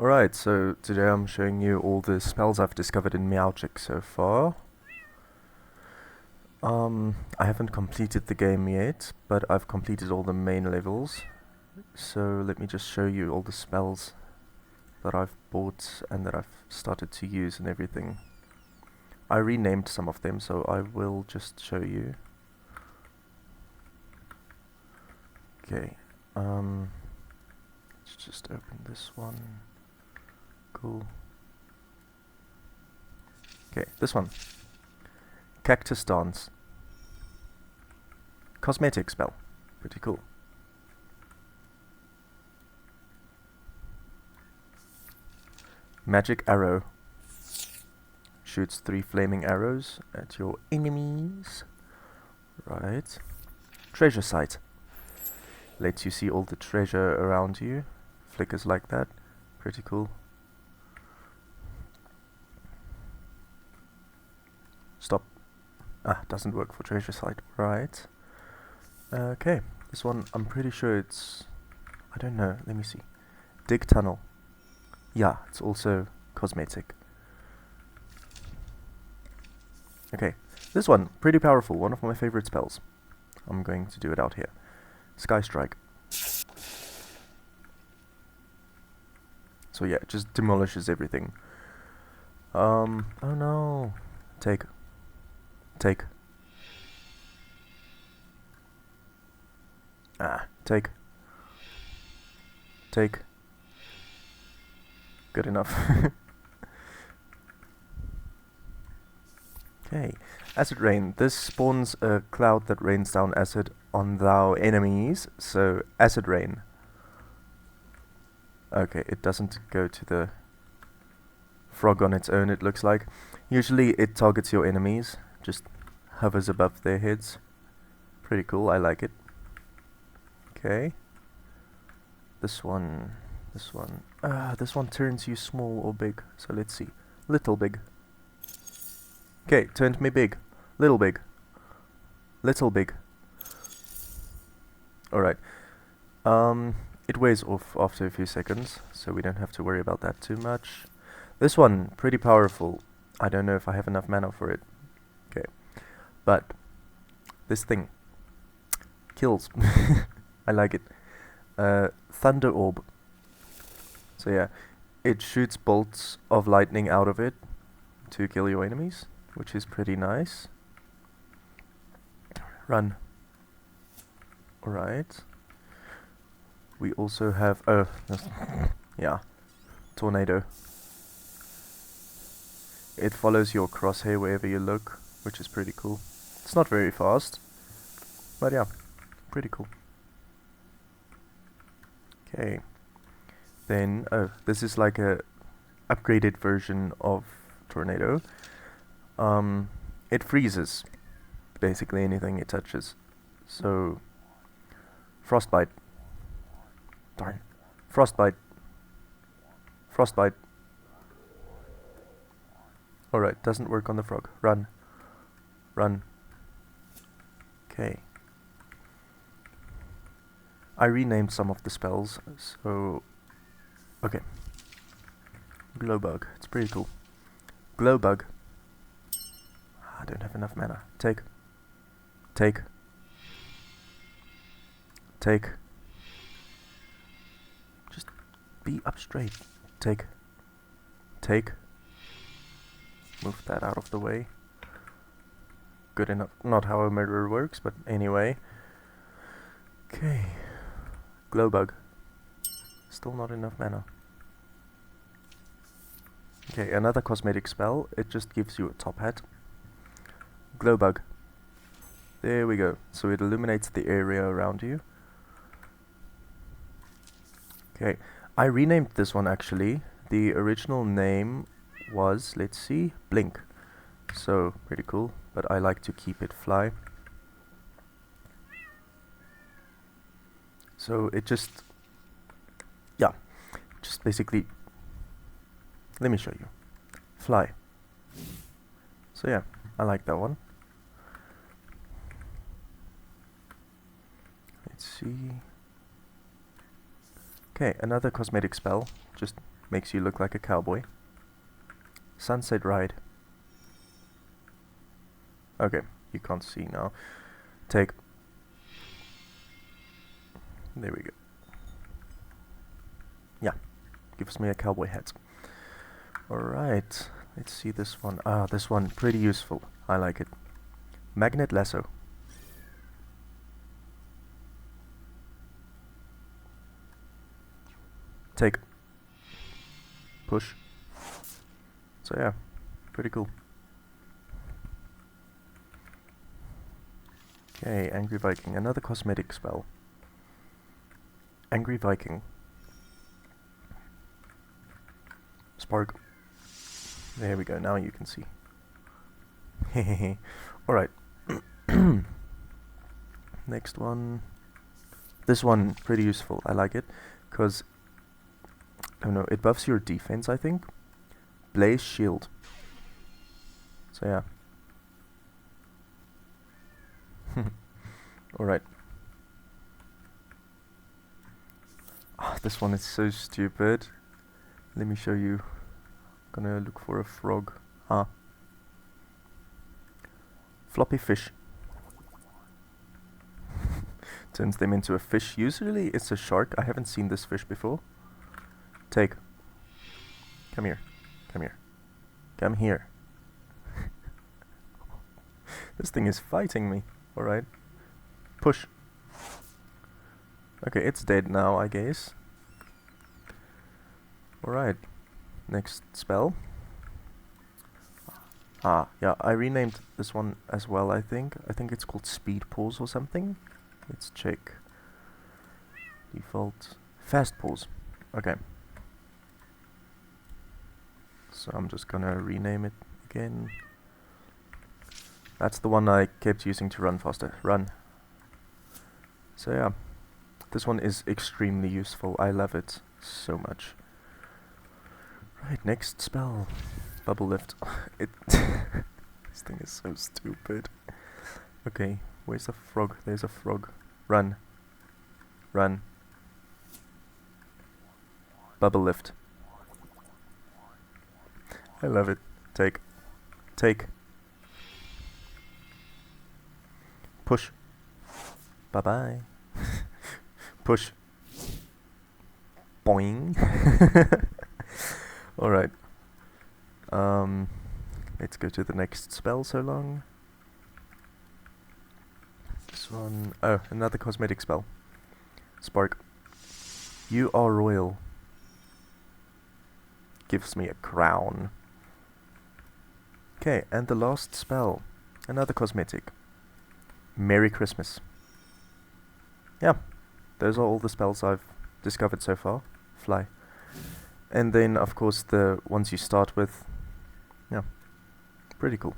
Alright, so today I'm showing you all the spells I've discovered in Meowgic so far. I haven't completed the game yet, but I've completed all the main levels. So let me just show you all the spells that I've bought and that I've started to use and everything. I renamed some of them, so I will just show you. Okay, let's just open this one. Cool. Okay, this one. Cactus Dance. Cosmetic spell. Pretty cool. Magic Arrow. Shoots 3 flaming arrows at your enemies. Right. Treasure Sight. Lets you see all the treasure around you. Flickers like that. Pretty cool. Stop. Doesn't work for Treasure Sight. Right. Okay. This one, I'm pretty sure it's... I don't know. Let me see. Dig Tunnel. Yeah, it's also cosmetic. Okay. This one, pretty powerful. One of my favorite spells. I'm going to do it out here. Sky Strike. So yeah, it just demolishes everything. Oh no. Take. Take. Take. Take. Good enough. Okay. Acid Rain. This spawns a cloud that rains down acid on thou enemies. So, Acid Rain. Okay, it doesn't go to the frog on its own, it looks like. Usually it targets your enemies. Just hovers above their heads. Pretty cool, I like it. Okay. This one turns you small or big. So let's see. Little big. Okay, turned me big. Little big. Little big. Alright. It wears off after a few seconds, so we don't have to worry about that too much. This one, pretty powerful. I don't know if I have enough mana for it. Okay. But this thing kills. I like it. Thunder Orb. So yeah, it shoots bolts of lightning out of it to kill your enemies, which is pretty nice. Run. Alright. We also have yeah, Tornado. It follows your crosshair wherever you look, which is pretty cool. It's not very fast, but yeah, pretty cool. Okay. Then, this is like a upgraded version of Tornado. It freezes basically anything it touches. So, Frostbite. Darn. Frostbite. Frostbite. Alright, doesn't work on the frog. Run. Run. Okay. I renamed some of the spells, so... Okay. Glowbug. It's pretty cool. Glowbug. I don't have enough mana. Take. Take. Take. Just be up straight. Take. Take. Move that out of the way. Good enough. Not how a murderer works, but anyway. Okay. Glowbug. Still not enough mana. Okay, another cosmetic spell. It just gives you a top hat. Glowbug. There we go. So it illuminates the area around you. Okay, I renamed this one actually. The original name was, let's see, Blink. So, pretty cool, but I like to keep it Fly. So it just, yeah, just basically, let me show you. Fly. So yeah, I like that one. Let's see. Okay, another cosmetic spell. Just Makes you look like a cowboy. Sunset Ride. Okay, you can't see now. Take. There we go. Yeah, gives me a cowboy hat. Alright, let's see this one. Ah, this one, pretty useful. I like it. Magnet Lasso. Take. Push. So yeah, pretty cool. Okay, Angry Viking. Another cosmetic spell. Angry Viking. Spark. There we go, now you can see. Hehehe. Alright. Next one. This one, pretty useful. I like it. Because, I don't know, it buffs your defense, I think. Blaze Shield. So yeah. Alright. Ah, this one is so stupid. Let me show you. I'm gonna look for a frog. Ah. Floppy fish. Turns them into a fish. Usually it's a shark. I haven't seen this fish before. Take. Come here. Come here. Come here. This thing is fighting me. Alright. Push. Okay, it's dead now, I guess. Alright. Next spell. Ah, yeah, I renamed this one as well, I think. I think it's called Speed Pause or something. Let's check. Default. Fast Pause. Okay. So I'm just gonna rename it again. That's the one I kept using to run faster. Run. So yeah. This one is extremely useful. I love it so much. Right, next spell. Bubble Lift. It this thing is so stupid. Okay, where's the frog? There's a frog. Run. Run. Bubble Lift. I love it. Take. Take. Push. Bye-bye. Push. Boing. Alright. Let's go to the next spell so long. This one. Oh, another cosmetic spell. Spark. You are royal. Gives me a crown. Okay, and the last spell. Another cosmetic. Merry Christmas. Yeah, those are all the spells I've discovered so far. Fly. And then, of course, the ones you start with. Yeah, pretty cool.